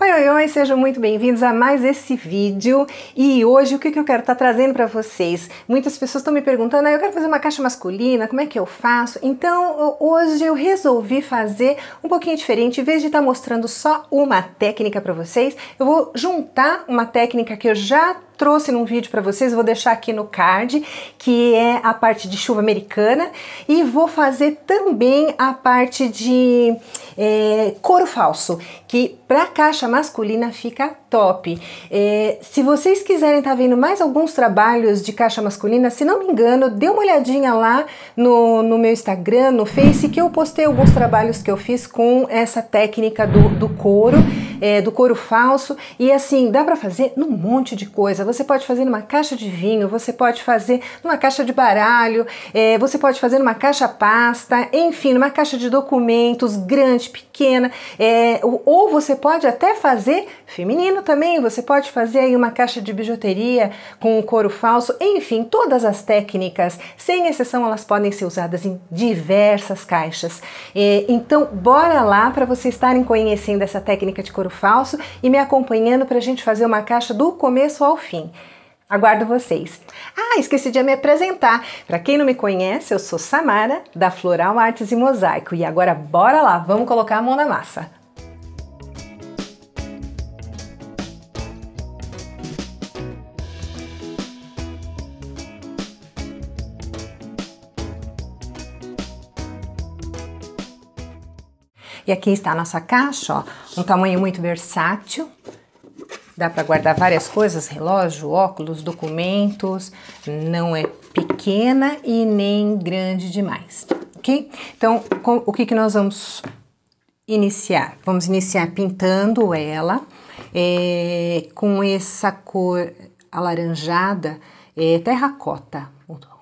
Oi, oi, oi, sejam muito bem-vindos a mais esse vídeo. E hoje o que eu quero estar trazendo para vocês? Muitas pessoas estão me perguntando, eu quero fazer uma caixa masculina, como é que eu faço? Então hoje eu resolvi fazer um pouquinho diferente. Em vez de estar mostrando só uma técnica para vocês, eu vou juntar uma técnica que eu já trouxe num vídeo para vocês, vou deixar aqui no card, que é a parte de chuva americana, e vou fazer também a parte de couro falso, que para caixa masculina fica top. Se vocês quiserem estar vendo mais alguns trabalhos de caixa masculina, se não me engano, dê uma olhadinha lá no meu Instagram, no Face, que eu postei alguns trabalhos que eu fiz com essa técnica do couro falso, e assim, dá para fazer num monte de coisa. Você pode fazer numa caixa de vinho, você pode fazer numa caixa de baralho, você pode fazer numa caixa pasta, enfim, numa caixa de documentos, grande, pequena, ou você pode até fazer feminino também, você pode fazer aí uma caixa de bijuteria com couro falso, enfim, todas as técnicas, sem exceção, elas podem ser usadas em diversas caixas. Então, bora lá para vocês estarem conhecendo essa técnica de couro falso e me acompanhando para a gente fazer uma caixa do começo ao fim. Aguardo vocês. Esqueci de me apresentar. Para quem não me conhece, eu sou Samara, da Floral Artes e Mosaico. E agora bora lá, vamos colocar a mão na massa. E aqui está a nossa caixa, ó, um tamanho muito versátil. Dá para guardar várias coisas, relógio, óculos, documentos, não é pequena e nem grande demais, ok? Então, o que nós vamos iniciar? Vamos iniciar pintando ela com essa cor alaranjada, terracota,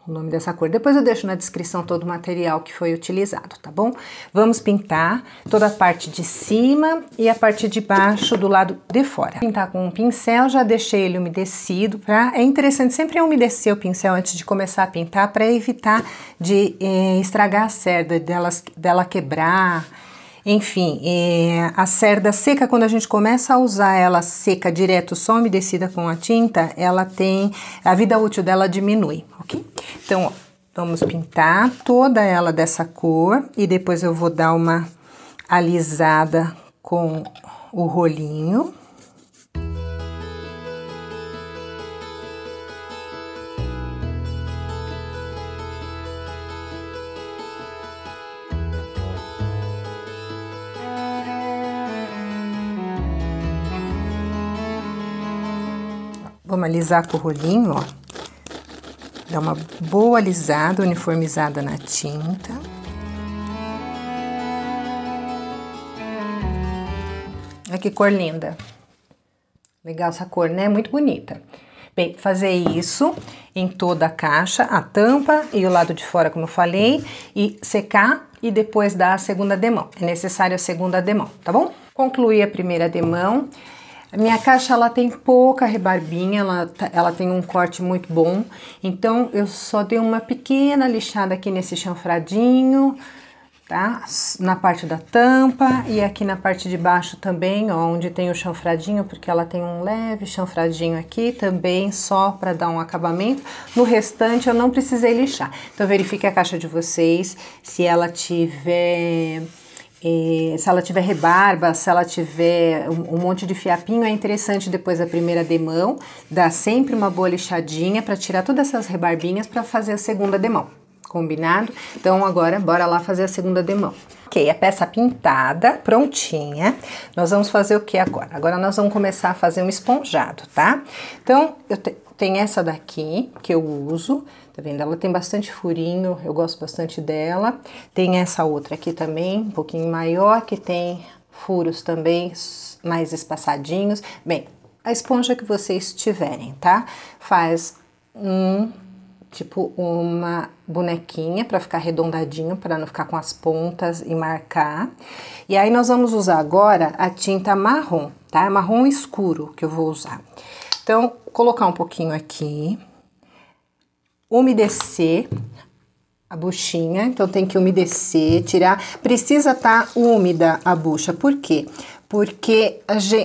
o nome dessa cor. Depois eu deixo na descrição todo o material que foi utilizado, tá bom? Vamos pintar toda a parte de cima e a parte de baixo do lado de fora. Pintar com um pincel, já deixei ele umedecido. É interessante sempre umedecer o pincel antes de começar a pintar para evitar de estragar a cerda, dela quebrar. Enfim, a cerda seca, quando a gente começa a usar ela seca direto, só umedecida com a tinta, a vida útil dela diminui, ok? Então, ó, vamos pintar toda ela dessa cor e depois eu vou dar uma alisada com o rolinho. Vamos alisar com o rolinho, ó. Dá uma boa alisada, uniformizada na tinta. Olha que cor linda. Legal essa cor, né? Muito bonita. Bem, fazer isso em toda a caixa, a tampa e o lado de fora, como eu falei, e secar e depois dar a segunda demão. É necessário a segunda demão, tá bom? Concluí a primeira demão. A minha caixa, ela tem pouca rebarbinha, ela tem um corte muito bom, então eu só dei uma pequena lixada aqui nesse chanfradinho, tá? Na parte da tampa e aqui na parte de baixo também, ó, onde tem o chanfradinho, porque ela tem um leve chanfradinho aqui também, só para dar um acabamento. No restante eu não precisei lixar. Então verifique a caixa de vocês, se ela tiver rebarba, se ela tiver um monte de fiapinho, é interessante depois da primeira demão, dar sempre uma boa lixadinha para tirar todas essas rebarbinhas para fazer a segunda demão, combinado? Então agora bora lá fazer a segunda demão. Ok, a peça pintada, prontinha, nós vamos fazer o que agora? Agora nós vamos começar a fazer um esponjado, tá? Então eu tenho essa daqui que eu uso. Tá vendo? Ela tem bastante furinho, eu gosto bastante dela. Tem essa outra aqui também, um pouquinho maior, que tem furos também mais espaçadinhos. Bem, a esponja que vocês tiverem, tá? Faz tipo uma bonequinha para ficar arredondadinho, para não ficar com as pontas e marcar. E aí nós vamos usar agora a tinta marrom, tá? Marrom escuro que eu vou usar. Então, colocar um pouquinho aqui. Umedecer a buchinha, então tem que umedecer, tirar. Precisa estar úmida a bucha, por quê? porque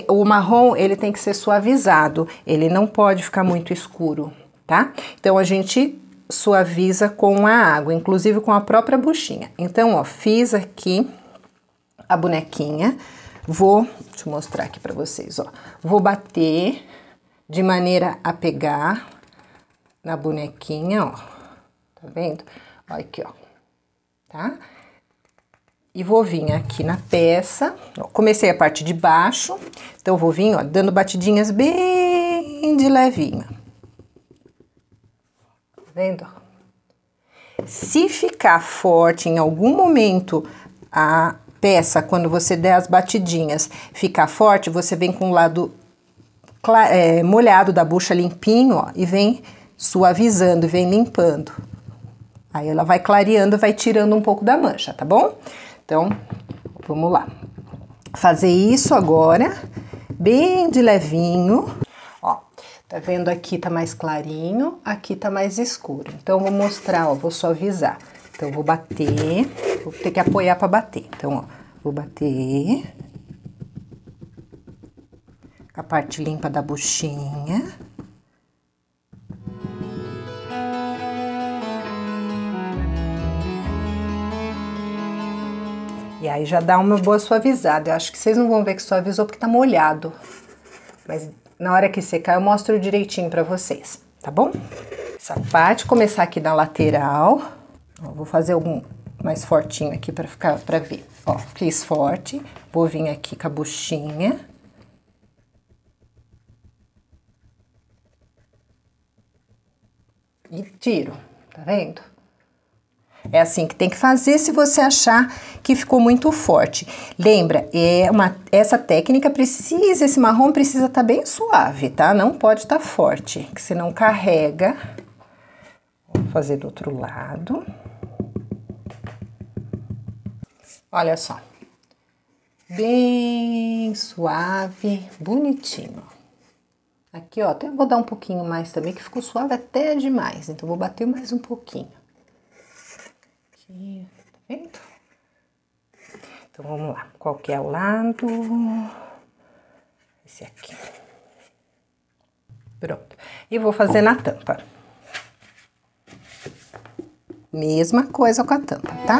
o marrom ele tem que ser suavizado, ele não pode ficar muito escuro, tá? Então a gente suaviza com a água, inclusive com a própria buchinha. Então, ó, fiz aqui a bonequinha, deixa eu mostrar aqui pra vocês, ó. Vou bater de maneira a pegar na bonequinha, ó. Tá vendo? Ó, aqui, ó. Tá? E vou vir aqui na peça, ó, comecei a parte de baixo, então eu vou vir, ó, dando batidinhas bem de levinho. Tá vendo? Se ficar forte em algum momento a peça, quando você der as batidinhas, ficar forte, você vem com o lado molhado da bucha limpinho, ó, e vem suavizando, vem limpando. Aí ela vai clareando, vai tirando um pouco da mancha, tá bom? Então, vamos lá. Fazer isso agora, bem de levinho. Ó, tá vendo aqui tá mais clarinho, aqui tá mais escuro. Então, vou mostrar, ó, vou suavizar. Então, vou bater, vou ter que apoiar pra bater. Então, ó, vou bater com a parte limpa da buchinha. E aí já dá uma boa suavizada. Eu acho que vocês não vão ver que suavizou porque tá molhado. Mas na hora que secar eu mostro direitinho pra vocês, tá bom? Essa parte, começar aqui na lateral. Ó, vou fazer algum mais fortinho aqui pra ver. Ó, fiz forte. Vou vir aqui com a buchinha. E tiro, tá vendo? É assim que tem que fazer se você achar que ficou muito forte. Lembra, essa técnica precisa, esse marrom precisa estar bem suave, tá? Não pode estar forte, que senão carrega. Vou fazer do outro lado. Olha só. Bem suave, bonitinho. Aqui, ó, até vou dar um pouquinho mais também, que ficou suave até demais. Então, vou bater mais um pouquinho. Aqui, tá vendo? Então, vamos lá. Qual que é o lado? Esse aqui. Pronto. E vou fazer na tampa. Mesma coisa com a tampa, tá?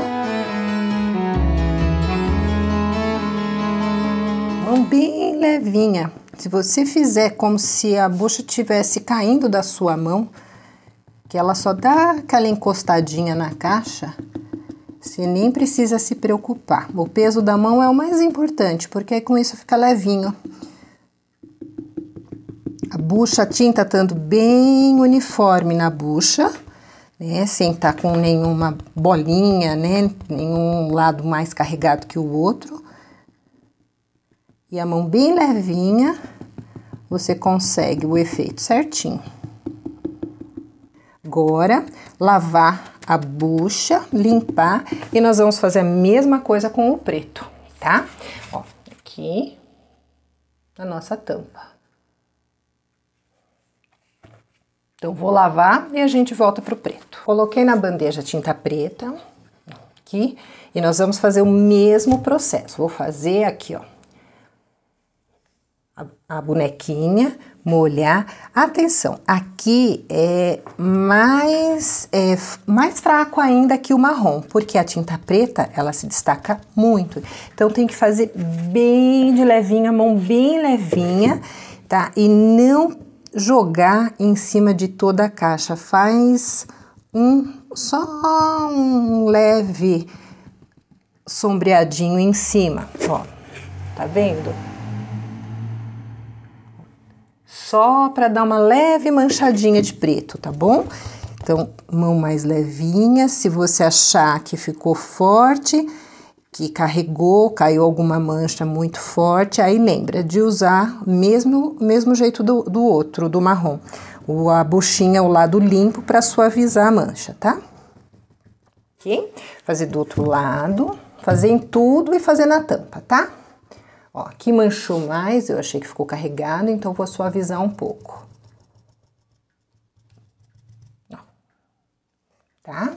Mão bem levinha. Se você fizer como se a bucha estivesse caindo da sua mão, que ela só dá aquela encostadinha na caixa, você nem precisa se preocupar. O peso da mão é o mais importante, porque aí com isso fica levinho. A bucha, a tinta estando bem uniforme na bucha, né? Sem estar com nenhuma bolinha, né? Nenhum lado mais carregado que o outro. E a mão bem levinha, você consegue o efeito certinho. Agora, lavar a bucha, limpar, e nós vamos fazer a mesma coisa com o preto, tá? Ó, aqui, a nossa tampa. Então, vou lavar e a gente volta pro preto. Coloquei na bandeja tinta preta, aqui, e nós vamos fazer o mesmo processo. Vou fazer aqui, ó, a bonequinha, molhar. Atenção, aqui é mais fraco ainda que o marrom, porque a tinta preta, ela se destaca muito. Então, tem que fazer bem de levinho, a mão bem levinha, tá? E não jogar em cima de toda a caixa. Faz só um leve sombreadinho em cima, ó. Tá vendo? Só para dar uma leve manchadinha de preto, tá bom? Então, mão mais levinha. Se você achar que ficou forte, que carregou, caiu alguma mancha muito forte, aí lembra de usar o mesmo jeito do outro, do marrom. A buchinha, o lado limpo, para suavizar a mancha, tá? Ok? Fazer do outro lado, fazer em tudo e fazer na tampa, tá? Ó, aqui manchou mais, eu achei que ficou carregado, então vou suavizar um pouco. Ó, tá?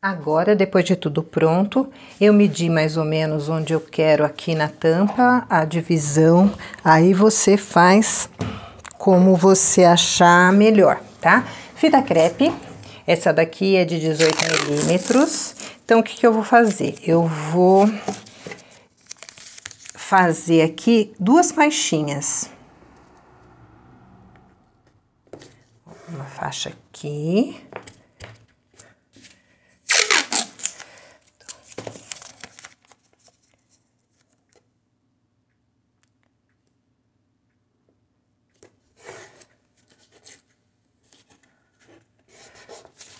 Agora, depois de tudo pronto, eu medi mais ou menos onde eu quero aqui na tampa, a divisão. Aí você faz como você achar melhor, tá? Fita crepe, essa daqui é de 18 milímetros. Então, o que que eu vou fazer? Eu vou fazer aqui 2 faixinhas. Uma faixa aqui.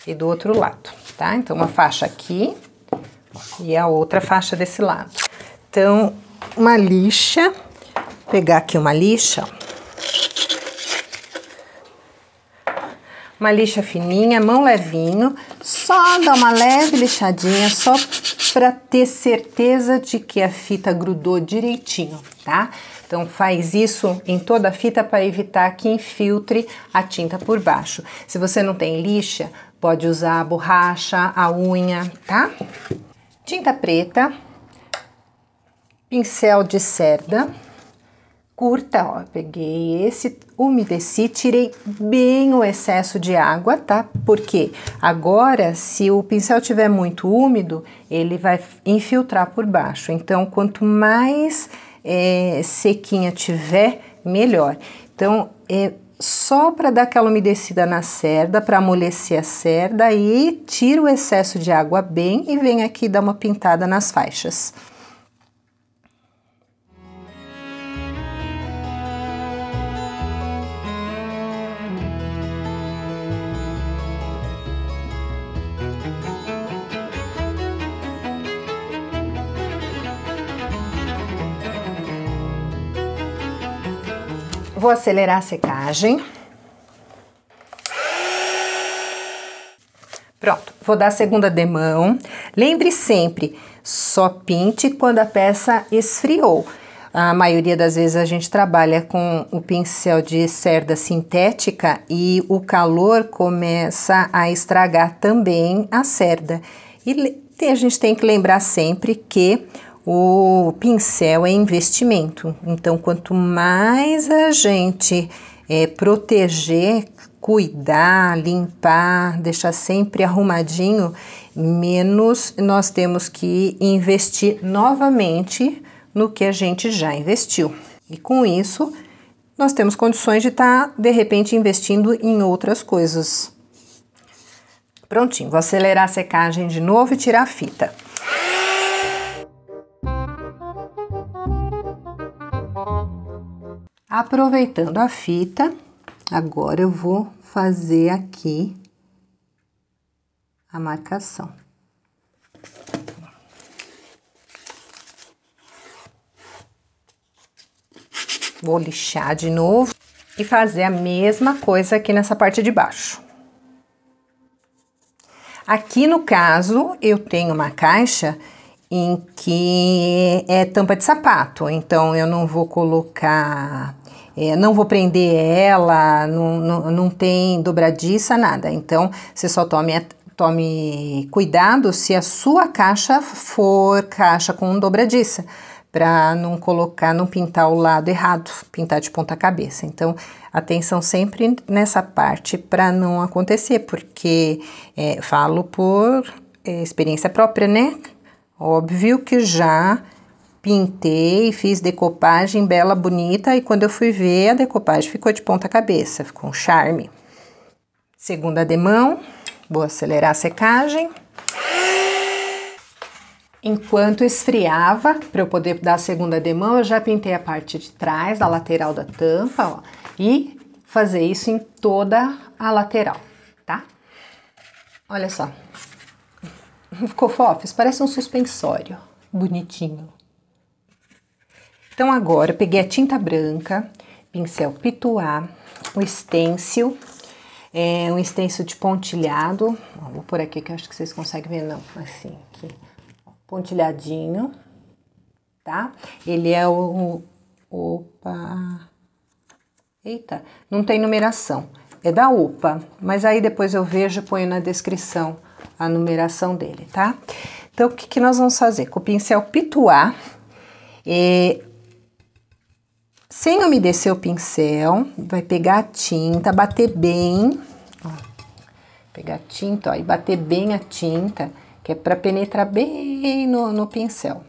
E do outro lado, tá? Então, uma faixa aqui e a outra faixa desse lado. Então, uma lixa, pegar aqui uma lixa, uma lixa fininha, mão levinho, só dar uma leve lixadinha, só para ter certeza de que a fita grudou direitinho, tá? Então, faz isso em toda a fita para evitar que infiltre a tinta por baixo. Se você não tem lixa, pode usar a borracha, a unha, tá? Tinta preta, pincel de cerda, curta, ó, peguei esse, umedeci, tirei bem o excesso de água, tá? Porque agora, se o pincel tiver muito úmido, ele vai infiltrar por baixo. Então, quanto mais sequinha tiver, melhor. Então, só para dar aquela umedecida na cerda, para amolecer a cerda, e tira o excesso de água bem e vem aqui dar uma pintada nas faixas. Vou acelerar a secagem. Pronto, vou dar a segunda demão. Lembre sempre, só pinte quando a peça esfriou. A maioria das vezes a gente trabalha com o pincel de cerda sintética e o calor começa a estragar também a cerda. E a gente tem que lembrar sempre que o pincel é investimento, então quanto mais a gente proteger, cuidar, limpar, deixar sempre arrumadinho, menos nós temos que investir novamente no que a gente já investiu. E com isso, nós temos condições de estar, de repente, investindo em outras coisas. Prontinho, vou acelerar a secagem de novo e tirar a fita. Aproveitando a fita, agora eu vou fazer aqui a marcação. Vou lixar de novo e fazer a mesma coisa aqui nessa parte de baixo. Aqui no caso, eu tenho uma caixa em que é tampa de sapato, então eu não vou colocar, não vou prender ela, não tem dobradiça, nada. Então, você só tome cuidado se a sua caixa for caixa com dobradiça, para não colocar, não pintar o lado errado, pintar de ponta cabeça. Então, atenção sempre nessa parte para não acontecer, porque falo por experiência própria, né? Óbvio que já pintei, fiz decopagem bela, bonita, e quando eu fui ver, a decopagem ficou de ponta cabeça, ficou um charme. Segunda demão, vou acelerar a secagem. Enquanto esfriava, para eu poder dar a segunda demão, eu já pintei a parte de trás, da lateral da tampa, ó, e fazer isso em toda a lateral, tá? Olha só. Ficou fofo? Parece um suspensório, bonitinho. Então agora eu peguei a tinta branca, pincel pituá, o stencil, um stencil de pontilhado. Ó, vou pôr aqui que eu acho que vocês conseguem ver, não, assim, aqui. Pontilhadinho, tá? Ele é opa, eita, não tem numeração, é da OPA, mas aí depois eu vejo e ponho na descrição a numeração dele, tá? Então, o que nós vamos fazer? Com o pincel pituar, sem umedecer o pincel, vai pegar a tinta, bater bem, ó, pegar a tinta, ó, e bater bem a tinta, que é para penetrar bem no pincel.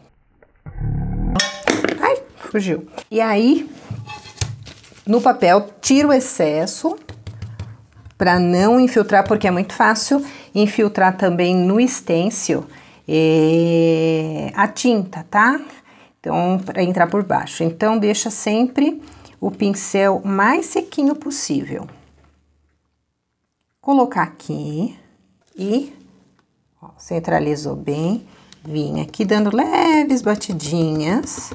Ai, fugiu. E aí, no papel, tira o excesso, para não infiltrar, porque é muito fácil infiltrar também no stencil a tinta, tá? Então, para entrar por baixo. Então, deixa sempre o pincel mais sequinho possível. Colocar aqui e ó, centralizou bem. Vim aqui dando leves batidinhas.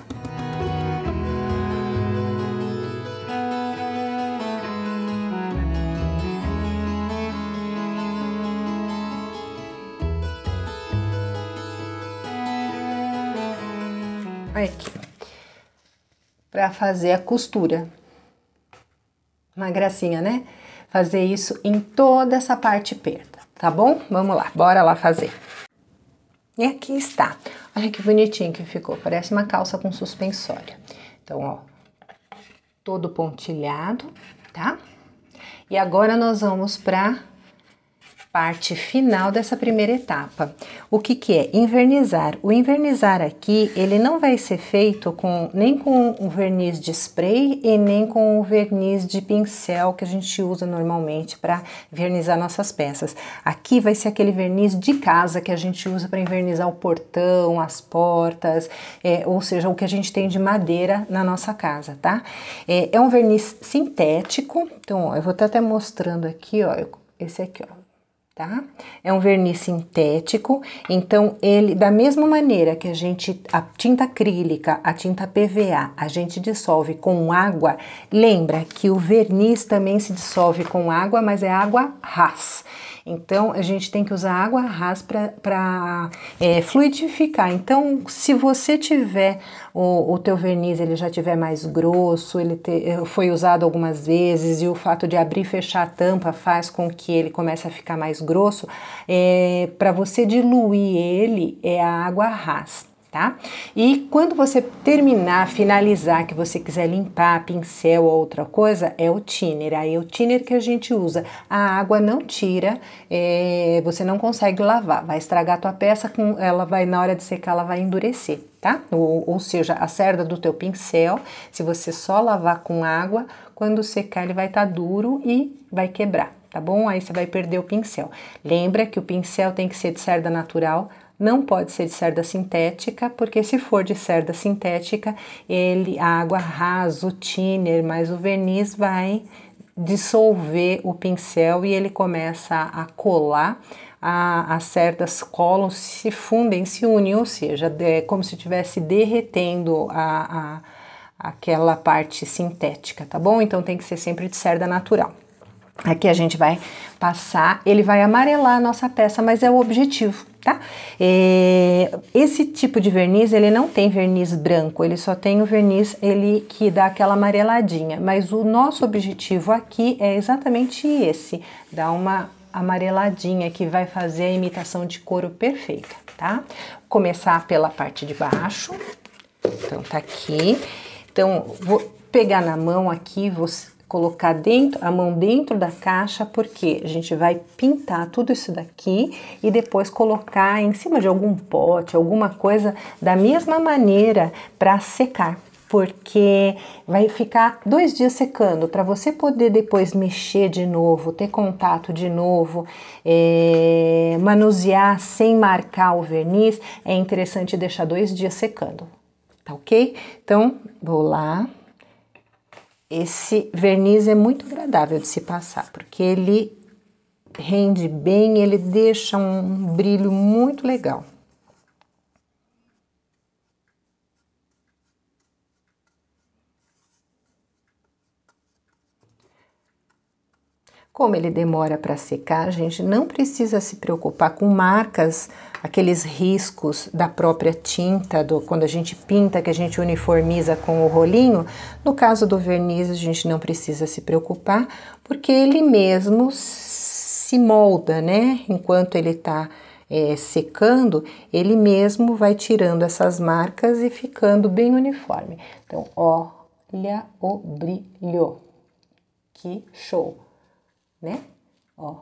Aqui, para fazer a costura. Uma gracinha, né? Fazer isso em toda essa parte preta, tá bom? Vamos lá, bora lá fazer. E aqui está. Olha que bonitinho que ficou, parece uma calça com suspensório. Então, ó, todo pontilhado, tá? E agora nós vamos para parte final dessa primeira etapa. O que é? Invernizar. O invernizar aqui, ele não vai ser feito nem com o verniz de spray e nem com o verniz de pincel que a gente usa normalmente para vernizar nossas peças. Aqui vai ser aquele verniz de casa que a gente usa para invernizar o portão, as portas, ou seja, o que a gente tem de madeira na nossa casa, tá? É um verniz sintético, então ó, eu vou estar até mostrando aqui, ó, esse aqui, ó. Tá? É um verniz sintético, então ele, da mesma maneira que a tinta acrílica, a tinta PVA, a gente dissolve com água, lembra que o verniz também se dissolve com água, mas é água ras. Então, a gente tem que usar água ras para fluidificar. Então, se você tiver o teu verniz, ele já tiver mais grosso, foi usado algumas vezes e o fato de abrir e fechar a tampa faz com que ele comece a ficar mais grosso, para você diluir ele, é a água ras. Tá? E quando você terminar, finalizar, que você quiser limpar pincel ou outra coisa, é o thinner. Aí é o thinner que a gente usa. A água não tira, você não consegue lavar, vai estragar a tua peça, ela vai, na hora de secar, ela vai endurecer, tá? Ou seja, a cerda do teu pincel, se você só lavar com água, quando secar ele vai estar duro e vai quebrar, tá bom? Aí você vai perder o pincel. Lembra que o pincel tem que ser de cerda natural, não pode ser de cerda sintética, porque se for de cerda sintética, a água rasa, o thinner, mas o verniz vai dissolver o pincel e ele começa a colar, as cerdas colam, se fundem, se unem, ou seja, é como se estivesse derretendo aquela parte sintética, tá bom? Então tem que ser sempre de cerda natural. Aqui a gente vai passar, ele vai amarelar a nossa peça, mas é o objetivo, tá? Esse tipo de verniz, ele não tem verniz branco, ele só tem o verniz que dá aquela amareladinha, mas o nosso objetivo aqui é exatamente esse, dar uma amareladinha que vai fazer a imitação de couro perfeita, tá? Começar pela parte de baixo, então tá aqui, então vou pegar na mão aqui, colocar a mão dentro da caixa, porque a gente vai pintar tudo isso daqui e depois colocar em cima de algum pote, alguma coisa da mesma maneira para secar, porque vai ficar 2 dias secando, para você poder depois mexer de novo, ter contato de novo, manusear sem marcar o verniz, é interessante deixar 2 dias secando, tá ok? Então, vou lá. Esse verniz é muito agradável de se passar, porque ele rende bem, ele deixa um brilho muito legal. Como ele demora para secar, a gente não precisa se preocupar com marcas, aqueles riscos da própria tinta, quando a gente pinta, que a gente uniformiza com o rolinho. No caso do verniz, a gente não precisa se preocupar, porque ele mesmo se molda, né? Enquanto ele tá secando, ele mesmo vai tirando essas marcas e ficando bem uniforme. Então, olha o brilho. Que show, né? Ó.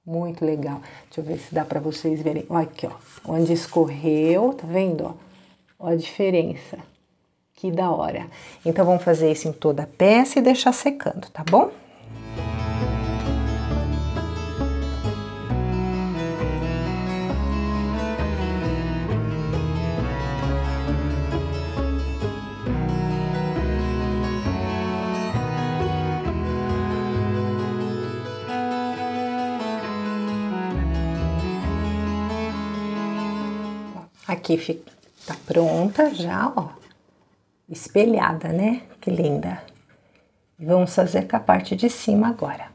Muito legal. Deixa eu ver se dá para vocês verem. Olha aqui, ó. Onde escorreu, tá vendo? Ó a diferença. Que da hora. Então, vamos fazer isso em toda a peça e deixar secando, tá bom? Aqui tá pronta já, ó, espelhada, né? Que linda. E vamos fazer com a parte de cima agora.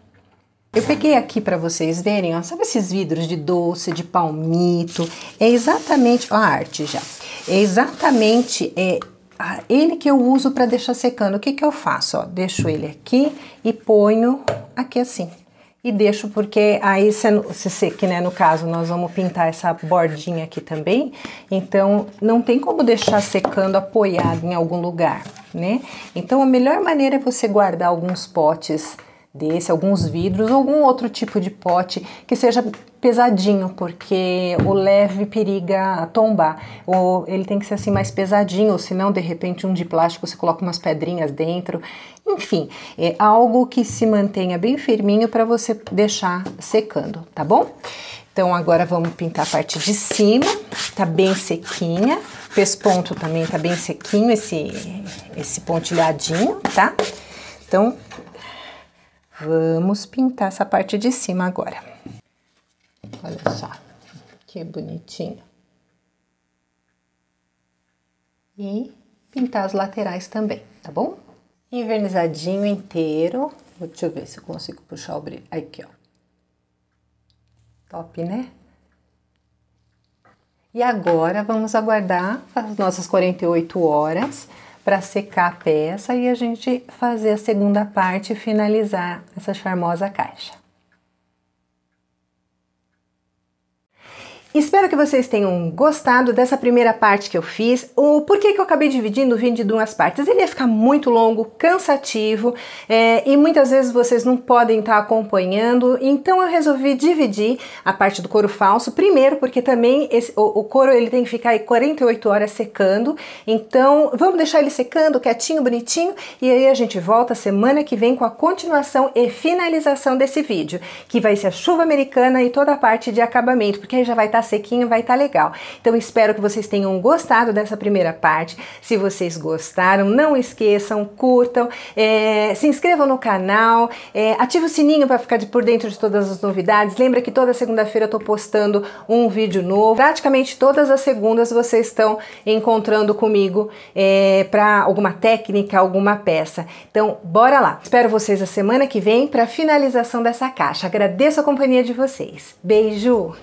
Eu peguei aqui para vocês verem, ó, sabe esses vidros de doce, de palmito? É exatamente, ó, a arte já. É exatamente ele que eu uso para deixar secando. O que que eu faço? Ó, deixo ele aqui e ponho aqui assim. E deixo porque aí se seque, né? No caso, nós vamos pintar essa bordinha aqui também. Então, não tem como deixar secando apoiado em algum lugar, né? Então, a melhor maneira é você guardar alguns potes alguns vidros, ou algum outro tipo de pote que seja pesadinho, porque o leve periga tombar. Ou ele tem que ser assim mais pesadinho, ou senão, de repente, um de plástico você coloca umas pedrinhas dentro. Enfim, é algo que se mantenha bem firminho para você deixar secando, tá bom? Então, agora vamos pintar a parte de cima, tá bem sequinha. O pesponto também tá bem sequinho, esse pontilhadinho, tá? Então, vamos pintar essa parte de cima agora. Olha só, que bonitinho. E pintar as laterais também, tá bom? Envernizadinho inteiro. Deixa eu ver se eu consigo puxar o brilho. Aqui, ó. Top, né? E agora vamos aguardar as nossas 48 horas para secar a peça e a gente fazer a segunda parte e finalizar essa charmosa caixa. Espero que vocês tenham gostado dessa primeira parte que eu fiz. O porquê que eu acabei dividindo o vídeo em duas partes? Ele ia ficar muito longo, cansativo, e muitas vezes vocês não podem estar acompanhando, então eu resolvi dividir a parte do couro falso, primeiro porque também o couro ele tem que ficar aí 48 horas secando, então vamos deixar ele secando, quietinho, bonitinho, e aí a gente volta semana que vem com a continuação e finalização desse vídeo, que vai ser a chuva americana e toda a parte de acabamento, porque aí já vai estar sequinho, vai estar legal. Então espero que vocês tenham gostado dessa primeira parte. Se vocês gostaram, não esqueçam, curtam, se inscrevam no canal, ative o sininho para ficar por dentro de todas as novidades. Lembra que toda segunda-feira eu tô postando um vídeo novo. Praticamente todas as segundas vocês estão encontrando comigo para alguma técnica, alguma peça. Então bora lá. Espero vocês a semana que vem para a finalização dessa caixa. Agradeço a companhia de vocês. Beijo!